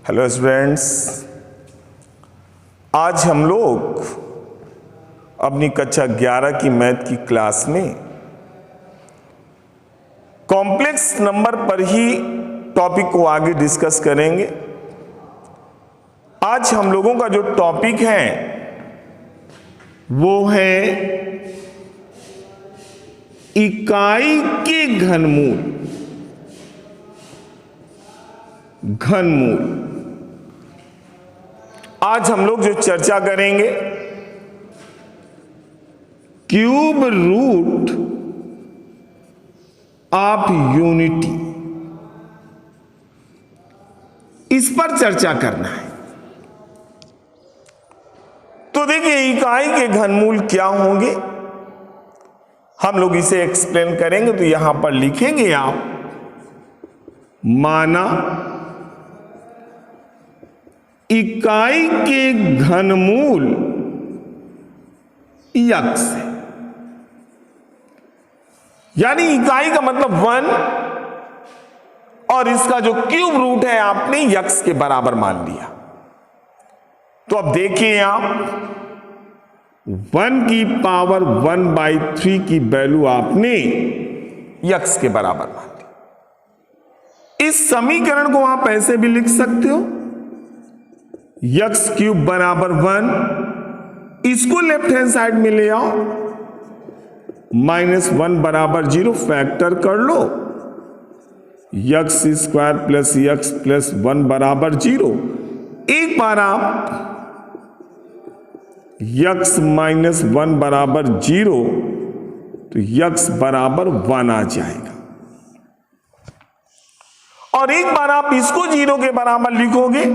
Hello students, आज हम लोग अपनी कक्षा 11 की मैथ की क्लास में कॉम्प्लेक्स नंबर पर ही टॉपिक को आगे डिस्कस करेंगे। आज हम लोगों का जो टॉपिक है वो है इकाई के घनमूल। आज हम लोग जो चर्चा करेंगे क्यूब रूट ऑफ यूनिटी, इस पर चर्चा करना है। तो देखिए, इकाई के घनमूल क्या होंगे, हम लोग इसे एक्सप्लेन करेंगे। तो यहां पर लिखेंगे आप, माना इकाई के घनमूल यक्स है, यानी इकाई का मतलब 1 और इसका जो क्यूब रूट है आपने यक्स के बराबर मान लिया। तो अब देखिए आप 1 की पावर 1/3 की वैल्यू आपने यक्स के बराबर मान ली। इस समीकरण को आप ऐसे भी लिख सकते हो, यक्स क्यूब बराबर 1, इसको लेफ्ट हैंड साइड में ले आओ, -1 बराबर 0 फैक्टर कर लो, x square plus x plus 1 बराबर 0। एक बार आप यक्स -1 बराबर 0, तो यक्स बराबर 1 आ जाएगा। और एक बार आप इसको 0 के बराबर लिखोगे,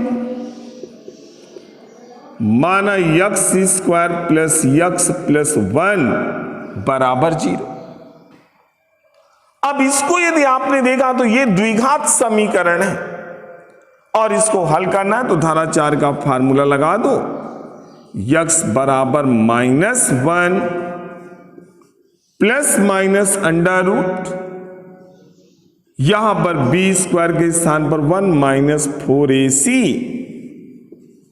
माना x square plus x plus 1 बराबर 0। अब इसको यदि आपने देखा तो ये द्विघात समीकरण है और इसको हल करना है तो धारा 4 का फार्मूला लगा दो, यक्स बराबर -1 प्लस माइनस अंडर रूट, यहां पर बी स्क्वायर के स्थान पर 1 -4ac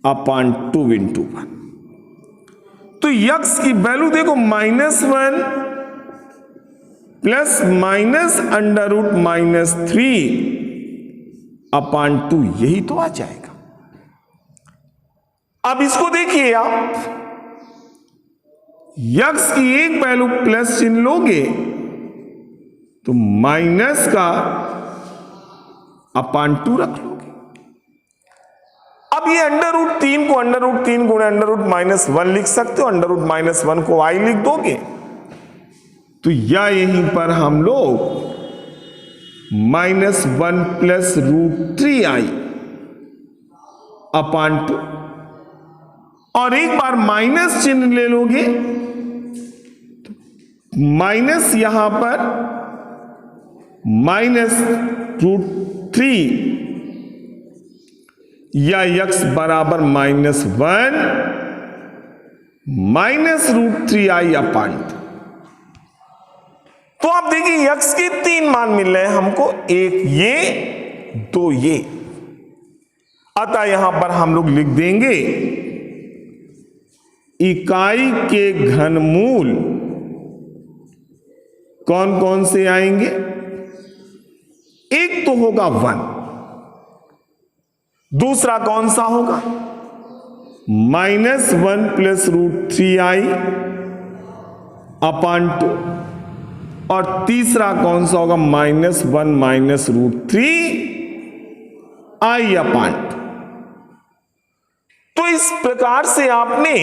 अपॉन 2 × 1। तो यक्स की वैल्यू देखो, -1 plus minus under root -3 upon 2, यही तो आ जाएगा। अब इसको देखिए आप, यक्स की एक वैल्यू प्लस चिन्ह लोगे तो माइनस का अपॉन 2 रख लोगे। अब ये √3 को √3 गुणे √-1 लिख सकते हो, √-1 को i लिख दोगे तो या यहीं पर हम लोग -1 प्लस √3i अपॉन 2, और एक बार माइनस चिन्ह ले लोगे तो माइनस यहां पर -√3 या यक्स बराबर -1 -√3i अपॉन 2। तो आप देखिए, यक्स के 3 मान मिल रहे हैं हमको, एक ये, 2 ये। अतः यहां पर हम लोग लिख देंगे इकाई के घनमूल कौन कौन से आएंगे। एक तो होगा 1, दूसरा कौन सा होगा -1 प्लस √3i अपॉन 2, और तीसरा कौन सा होगा -1 -√3i अपॉन 2। तो इस प्रकार से आपने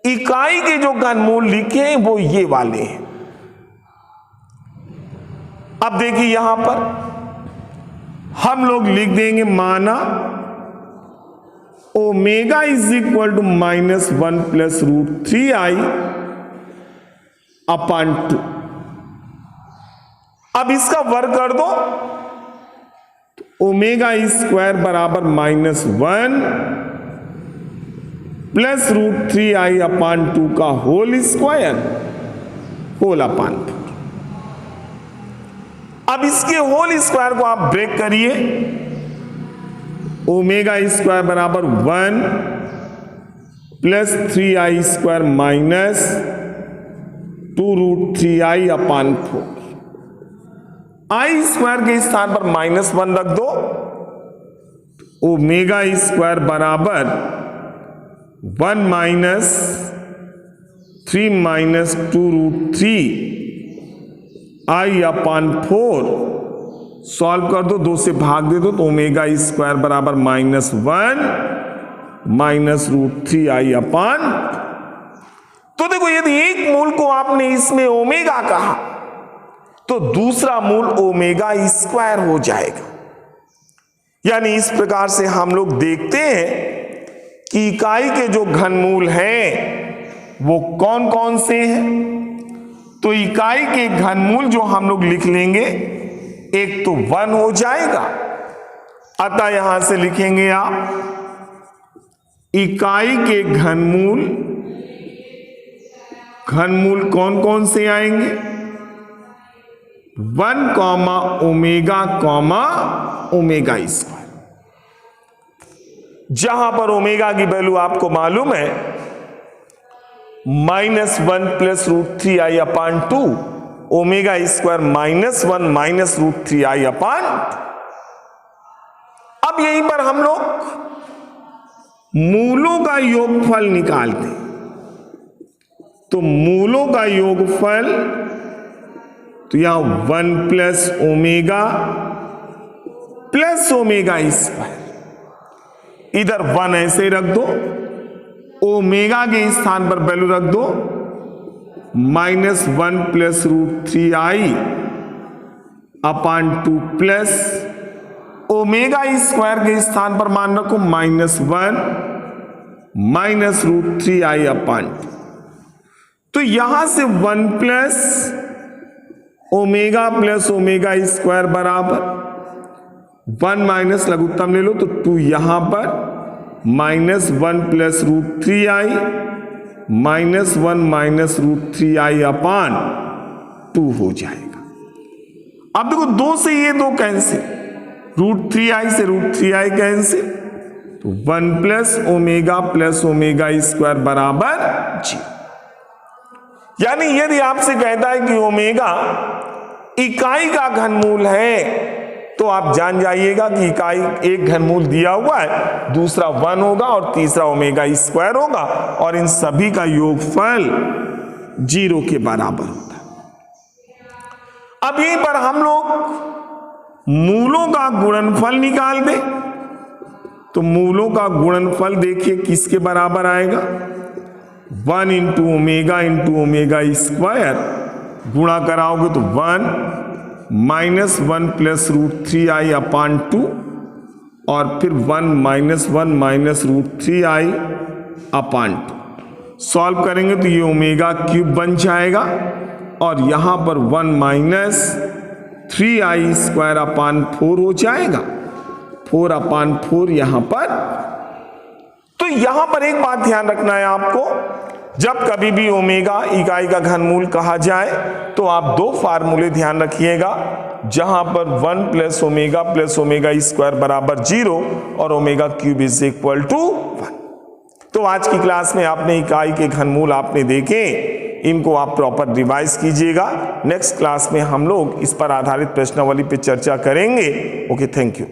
इकाई के जो घनमूल लिखे हैं वो ये वाले हैं। अब देखिए, यहां पर हम लोग लिख देंगे, माना omega is equal to -1 plus √3i upon 2। अब इसका वर्ग कर दो, ओमेगा स्क्वायर बराबर -1 प्लस √3i अपॉन 2 का होल स्क्वायर होल अपॉन 4। अब इसके होल स्क्वायर को आप ब्रेक करिए ओमेगा स्क्वायर बराबर 1 प्लस 3i² माइनस 2√3i अपान 4। आई स्क्वायर के स्थान पर -1 रख दो, ओमेगा स्क्वायर बराबर 1 माइनस 3 माइनस 2√3 आई अपान 4। सॉल्व कर दो, 2 से भाग दे दो तो ओमेगा स्क्वायर बराबर -1 माइनस √3i अपान। तो देखो यदि एक मूल को आपने इसमें ओमेगा कहा तो दूसरा मूल ओमेगा स्क्वायर हो जाएगा। यानी इस प्रकार से हम लोग देखते हैं कि इकाई के जो घनमूल हैं वो कौन कौन से हैं। तो इकाई के घनमूल जो हम लोग लिख लेंगे, एक तो 1 हो जाएगा, अतः यहां से लिखेंगे आप इकाई के घनमूल कौन कौन से आएंगे, 1 ओमेगा स्क्वायर। जहां पर ओमेगा की वैल्यू आपको मालूम है -1 प्लस √3i अपान 2, ओमेगा स्क्वायर -1 माइनस √3i अपान। अब यहीं पर हम लोग मूलों का योगफल निकालते हैं। तो मूलों का योगफल, तो यहां 1 प्लस ओमेगा स्क्वायर, इधर 1 ऐसे रख दो, ओमेगा के स्थान पर वैल्यू रख दो -1 प्लस √3i अपान 2 प्लस ओमेगा स्क्वायर के स्थान पर मान रखो -1 माइनस √3i अपान 2। तो यहां से 1 प्लस ओमेगा स्क्वायर बराबर 1 माइनस लघुत्तम ले लो तो 2, यहां पर -1 प्लस √3i -1 माइनस √3i अपान 2 हो जाएगा। अब देखो 2 से ये 2 कैंसिल, √3i से √3i कैंसिल, तो 1 प्लस ओमेगा स्क्वायर बराबर 0। यानी यदि आपसे कहता है कि ओमेगा इकाई का घनमूल है तो आप जान जाइएगा कि इकाई एक घनमूल दिया हुआ है, दूसरा 1 होगा और तीसरा ओमेगा स्क्वायर होगा, और इन सभी का योगफल 0 के बराबर होता है। अब यहीं पर हम लोग मूलों का गुणनफल निकाल दें। तो मूलों का गुणनफल देखिए किसके बराबर आएगा, 1 इंटू ओमेगा स्क्वायर, गुणा कराओगे तो 1 -1 प्लस √3i अपान 2, और फिर 1 माइनस √3i अपान 2। सॉल्व करेंगे तो ये ओमेगा क्यूब बन जाएगा, और यहां पर 1 माइनस 3i स्क्वायर अपान 4 हो जाएगा, 4 अपान 4 यहां पर। तो यहां पर एक बात ध्यान रखना है आपको, जब कभी भी ओमेगा इकाई का घनमूल कहा जाए तो आप 2 फार्मूले ध्यान रखिएगा, जहां पर 1 प्लस ओमेगा स्क्वायर बराबर 0 और omega cube is equal to 1। तो आज की क्लास में आपने इकाई के घनमूल आपने देखे, इनको आप प्रॉपर रिवाइज कीजिएगा। नेक्स्ट क्लास में हम लोग इस पर आधारित प्रश्नावली पे चर्चा करेंगे। Okay, thank you.